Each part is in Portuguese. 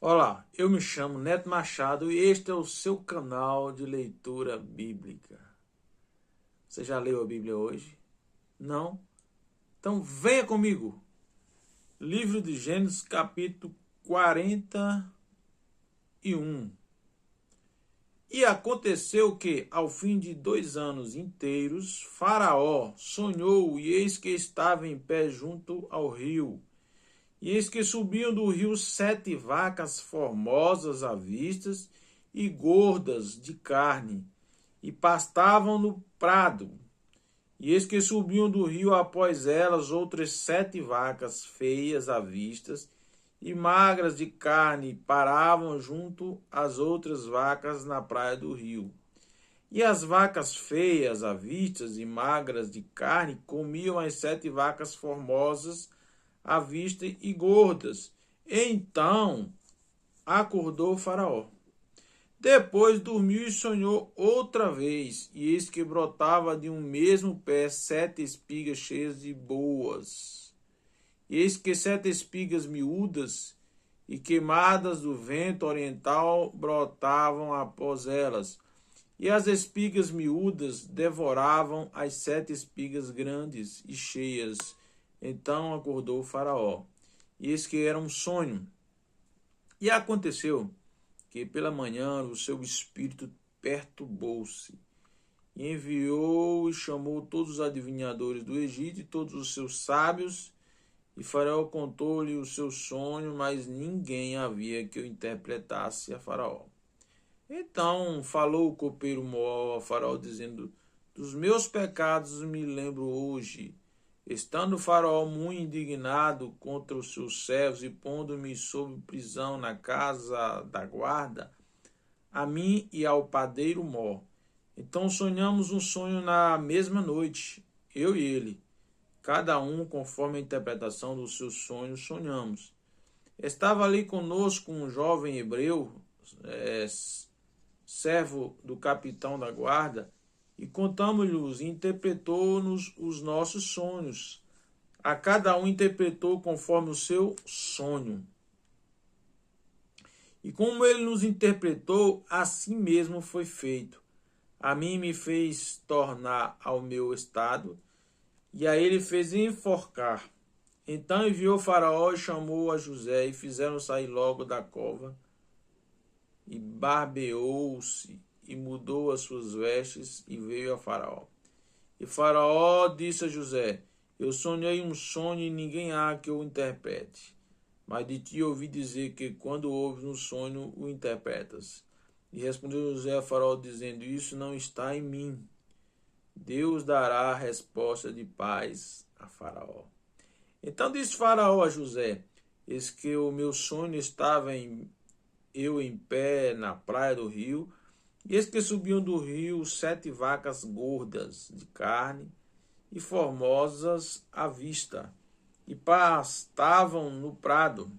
Olá, eu me chamo Neto Machado e este é o seu canal de leitura bíblica. Você já leu a Bíblia hoje? Não? Então venha comigo. Livro de Gênesis, capítulo 41. E aconteceu que, ao fim de 2 anos inteiros, Faraó sonhou, e eis que estava em pé junto ao rio. E eis que subiam do rio 7 vacas formosas à vista e gordas de carne, e pastavam no prado. E eis que subiam do rio após elas outras 7 vacas feias à vista e magras de carne, paravam junto às outras vacas na praia do rio. E as vacas feias à vista e magras de carne comiam as 7 vacas formosas à vista e gordas. Então acordou o Faraó. Depois dormiu e sonhou outra vez, e eis que brotava de um mesmo pé 7 espigas cheias de boas. E eis que 7 espigas miúdas e queimadas do vento oriental brotavam após elas. E as espigas miúdas devoravam as 7 espigas grandes e cheias. Então acordou o Faraó. E eis que era um sonho. E aconteceu que pela manhã o seu espírito perturbou-se, e enviou e chamou todos os adivinhadores do Egito e todos os seus sábios, e Faraó contou-lhe o seu sonho, mas ninguém havia que o interpretasse a Faraó. Então falou o copeiro Mó a Faraó, dizendo: dos meus pecados me lembro hoje. Estando Faraó muito indignado contra os seus servos e pondo-me sob prisão na casa da guarda, a mim e ao padeiro Mó. Então sonhamos um sonho na mesma noite, eu e ele, cada um conforme a interpretação dos seus sonhos sonhamos. Estava ali conosco um jovem hebreu, servo do capitão da guarda, e contamos-lhes e interpretou-nos os nossos sonhos. A cada um interpretou conforme o seu sonho. E como ele nos interpretou, assim mesmo foi feito. A mim me fez tornar ao meu estado, e a ele fez enforcar. Então enviou Faraó e chamou a José, e fizeram sair logo da cova, e barbeou-se, e mudou as suas vestes, e veio a Faraó. E Faraó disse a José: eu sonhei um sonho, e ninguém há que o interprete. Mas de ti ouvi dizer que, quando ouves um sonho, o interpretas. E respondeu José a Faraó, dizendo: isso não está em mim. Deus dará a resposta de paz a Faraó. Então disse Faraó a José: eis que o meu sonho estava eu em pé na praia do rio, e eis que subiam do rio 7 vacas gordas de carne e formosas à vista, e pastavam no prado.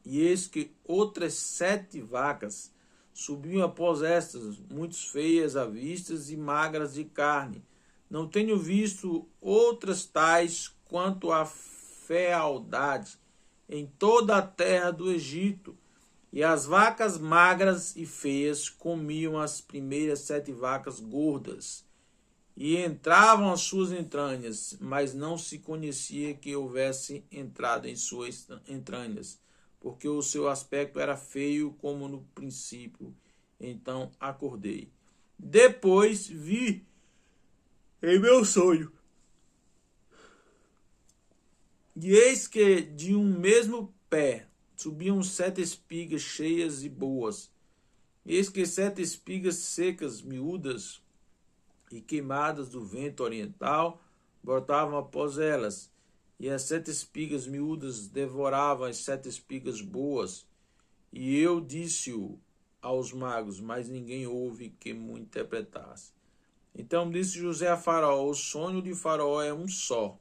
E eis que outras 7 vacas subiam após estas, muito feias à vista e magras de carne. Não tenho visto outras tais quanto a fealdade em toda a terra do Egito. E as vacas magras e feias comiam as primeiras 7 vacas gordas, e entravam as suas entranhas, mas não se conhecia que houvesse entrado em suas entranhas, porque o seu aspecto era feio como no princípio. Então acordei. Depois vi em meu sonho, e eis que de um mesmo pé subiam 7 espigas cheias e boas. Eis que 7 espigas secas, miúdas e queimadas do vento oriental brotavam após elas. E as 7 espigas miúdas devoravam as 7 espigas boas. E eu disse-o aos magos, mas ninguém houve que me interpretasse. Então disse José a Faraó: o sonho de Faraó é um só.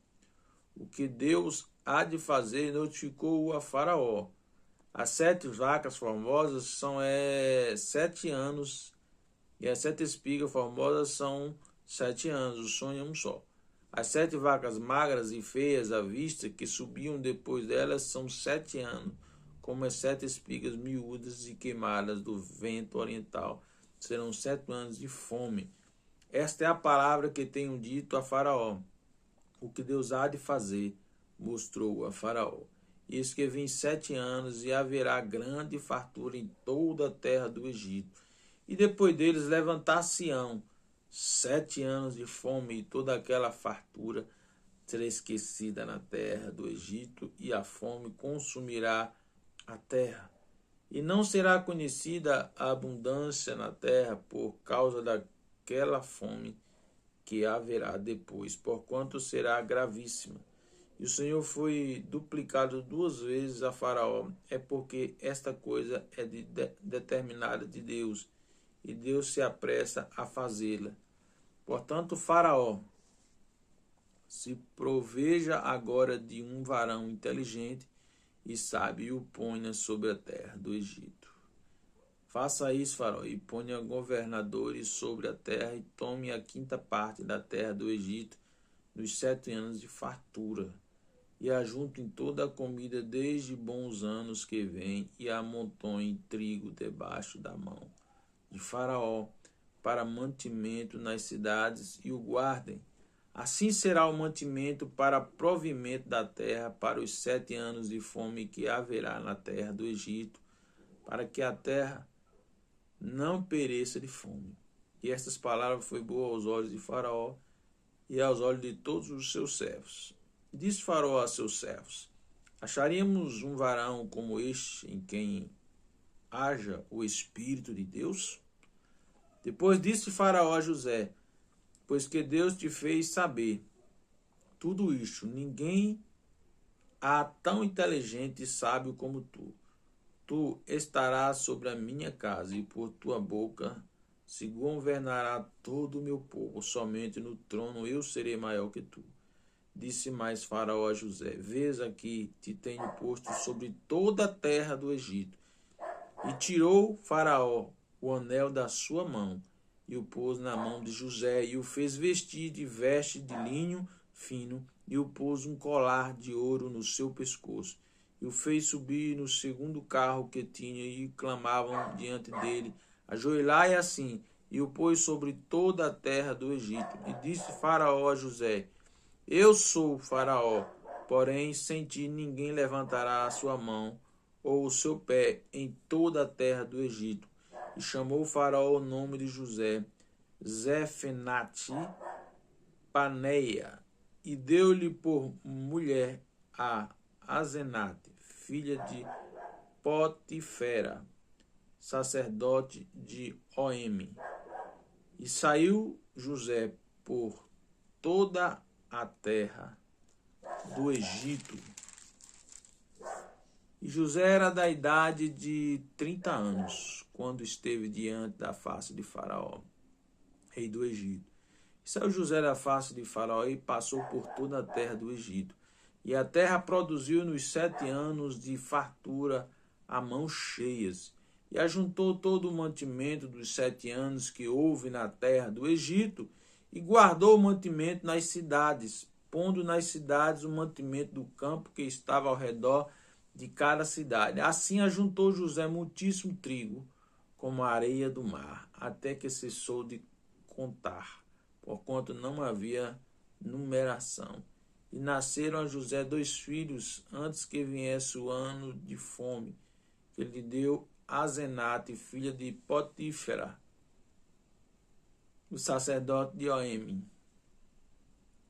O que Deus há de fazer notificou-o a Faraó. As 7 vacas formosas são 7 anos, e as 7 espigas formosas são 7 anos. O sonho é um só. As 7 vacas magras e feias à vista, que subiam depois delas, são 7 anos. como as 7 espigas miúdas e queimadas do vento oriental. Serão 7 anos de fome. Esta é a palavra que tenho dito a Faraó. O que Deus há de fazer, mostrou a Faraó. Eis que vem 7 anos, e haverá grande fartura em toda a terra do Egito. E depois deles levantar-se-ão 7 anos de fome, e toda aquela fartura será esquecida na terra do Egito, e a fome consumirá a terra. E não será conhecida a abundância na terra por causa daquela fome que haverá depois, porquanto será gravíssima. E o Senhor foi duplicado 2 vezes a Faraó, é porque esta coisa é determinada de Deus, e Deus se apressa a fazê-la. Portanto, Faraó, se proveja agora de um varão inteligente e sábio, e o ponha sobre a terra do Egito. Faça isso, Faraó, e ponha governadores sobre a terra, e tome a 5ª parte da terra do Egito nos 7 anos de fartura, e ajunte toda a comida desde bons anos que vem, e amontoe trigo debaixo da mão de Faraó, para mantimento nas cidades, e o guardem. Assim será o mantimento para provimento da terra para os 7 anos de fome que haverá na terra do Egito, para que a terra não pereça de fome. E estas palavras foi boa aos olhos de Faraó e aos olhos de todos os seus servos. Disse Faraó a seus servos: acharíamos um varão como este em quem haja o Espírito de Deus? Depois disse Faraó a José: pois que Deus te fez saber tudo isto, ninguém há tão inteligente e sábio como tu. Tu estarás sobre a minha casa, e por tua boca se governará todo o meu povo. Somente no trono eu serei maior que tu. Disse mais Faraó a José: vês aqui, te tenho posto sobre toda a terra do Egito. E tirou Faraó o anel da sua mão, e o pôs na mão de José, e o fez vestir de veste de linho fino, e o pôs um colar de ouro no seu pescoço, e o fez subir no segundo carro que tinha, e clamavam diante dele: ajoelhai assim, e o pôs sobre toda a terra do Egito. E disse Faraó a José: eu sou Faraó, porém sem ti ninguém levantará a sua mão ou o seu pé em toda a terra do Egito. E chamou Faraó o nome de José Zefenate Paneia, e deu-lhe por mulher a Azenate, filha de Potifera, sacerdote de Oemi. E saiu José por toda a terra do Egito. E José era da idade de 30 anos, quando esteve diante da face de Faraó, rei do Egito. E saiu José da face de Faraó e passou por toda a terra do Egito. E a terra produziu nos 7 anos de fartura a mãos cheias. E ajuntou todo o mantimento dos 7 anos que houve na terra do Egito, e guardou o mantimento nas cidades, pondo nas cidades o mantimento do campo que estava ao redor de cada cidade. Assim ajuntou José muitíssimo trigo, como a areia do mar, até que cessou de contar, porquanto não havia numeração. E nasceram a José 2 filhos, antes que viesse o ano de fome, que lhe deu Azenate, filha de Potífera, o sacerdote de Oemi.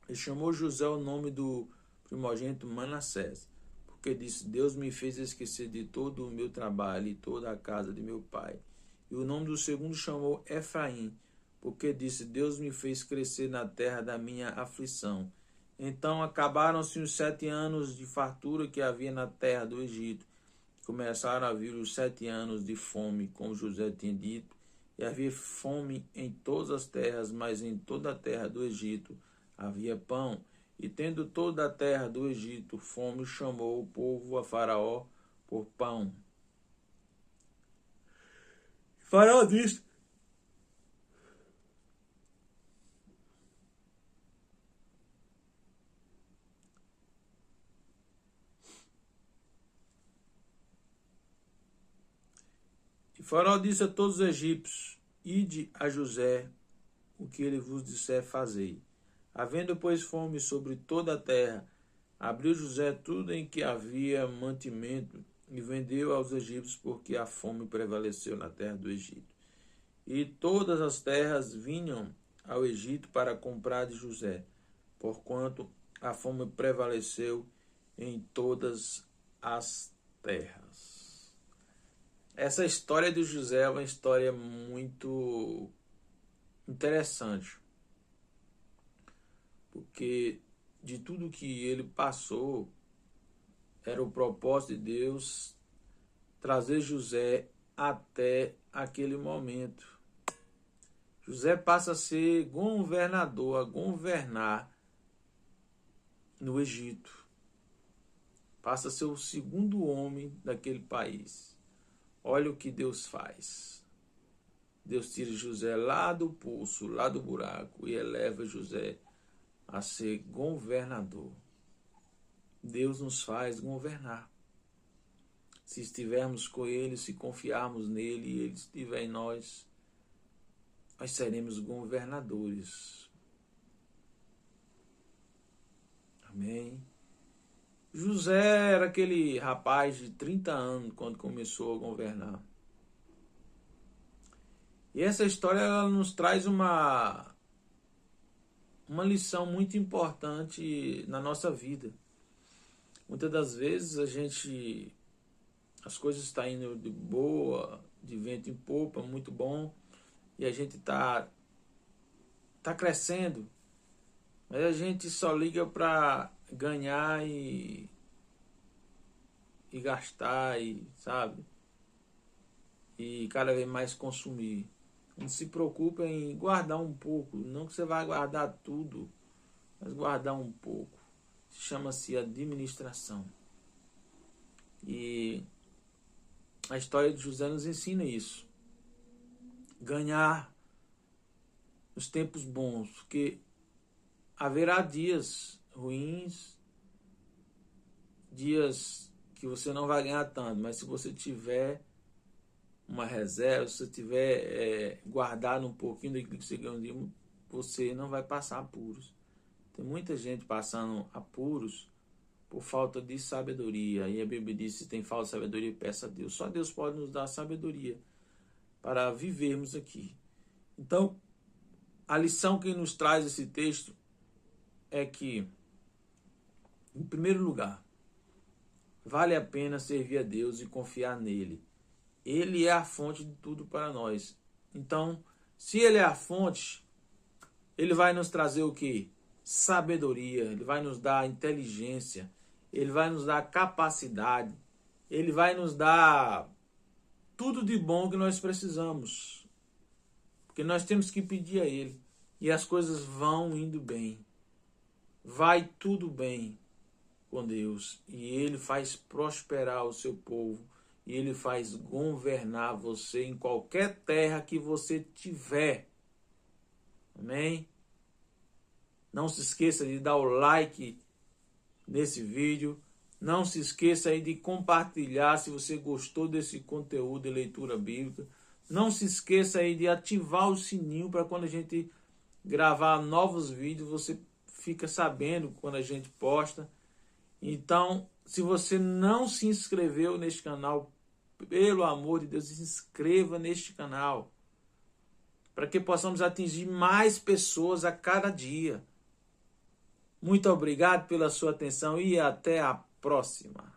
E chamou José o nome do primogênito Manassés, porque disse: Deus me fez esquecer de todo o meu trabalho e toda a casa de meu pai. E o nome do segundo chamou Efraim, porque disse: Deus me fez crescer na terra da minha aflição. Então acabaram-se os 7 anos de fartura que havia na terra do Egito. Começaram a vir os 7 anos de fome, como José tinha dito, e havia fome em todas as terras, mas em toda a terra do Egito havia pão. E tendo toda a terra do Egito fome, chamou o povo a Faraó por pão. Faraó disse: E Faraó disse a todos os egípcios: ide a José, o que ele vos disser fazei. Havendo, pois, fome sobre toda a terra, abriu José tudo em que havia mantimento e vendeu aos egípcios, porque a fome prevaleceu na terra do Egito. E todas as terras vinham ao Egito para comprar de José, porquanto a fome prevaleceu em todas as terras. Essa história de José é uma história muito interessante, porque de tudo que ele passou, era o propósito de Deus trazer José até aquele momento. José passa a ser governador, a governar no Egito. Passa a ser o segundo homem daquele país. Olha o que Deus faz. Deus tira José lá do poço, lá do buraco, e eleva José a ser governador. Deus nos faz governar. Se estivermos com Ele, se confiarmos nele e Ele estiver em nós, nós seremos governadores. Amém? José era aquele rapaz de 30 anos quando começou a governar. E essa história ela nos traz uma lição muito importante na nossa vida. Muitas das vezes as coisas estão indo de boa, de vento em popa, muito bom, e a gente tá crescendo, mas a gente só liga para ganhar e gastar, e sabe? E cada vez mais consumir. Não se preocupe em guardar um pouco, não que você vai guardar tudo, mas guardar um pouco. Chama-se administração. E a história de José nos ensina isso. Ganhar nos tempos bons, porque haverá dias ruins, dias que você não vai ganhar tanto, mas se você tiver uma reserva, se você tiver guardado um pouquinho daquilo que você ganhou, você não vai passar apuros. Tem muita gente passando apuros por falta de sabedoria. E a Bíblia diz: se tem falta de sabedoria, peça a Deus. Só Deus pode nos dar sabedoria para vivermos aqui. Então, a lição que nos traz esse texto é que, em primeiro lugar, vale a pena servir a Deus e confiar nele. Ele é a fonte de tudo para nós. Então, se ele é a fonte, ele vai nos trazer o quê? Sabedoria, ele vai nos dar inteligência, ele vai nos dar capacidade, ele vai nos dar tudo de bom que nós precisamos. Porque nós temos que pedir a ele e as coisas vão indo bem. Vai tudo bem com Deus e ele faz prosperar o seu povo e ele faz governar você em qualquer terra que você tiver. Amém? Não se esqueça de dar o like nesse vídeo. Não se esqueça aí de compartilhar se você gostou desse conteúdo de leitura bíblica. Não se esqueça aí de ativar o sininho para quando a gente gravar novos vídeos, você fica sabendo quando a gente posta. Então, se você não se inscreveu neste canal, pelo amor de Deus, se inscreva neste canal, para que possamos atingir mais pessoas a cada dia. Muito obrigado pela sua atenção e até a próxima.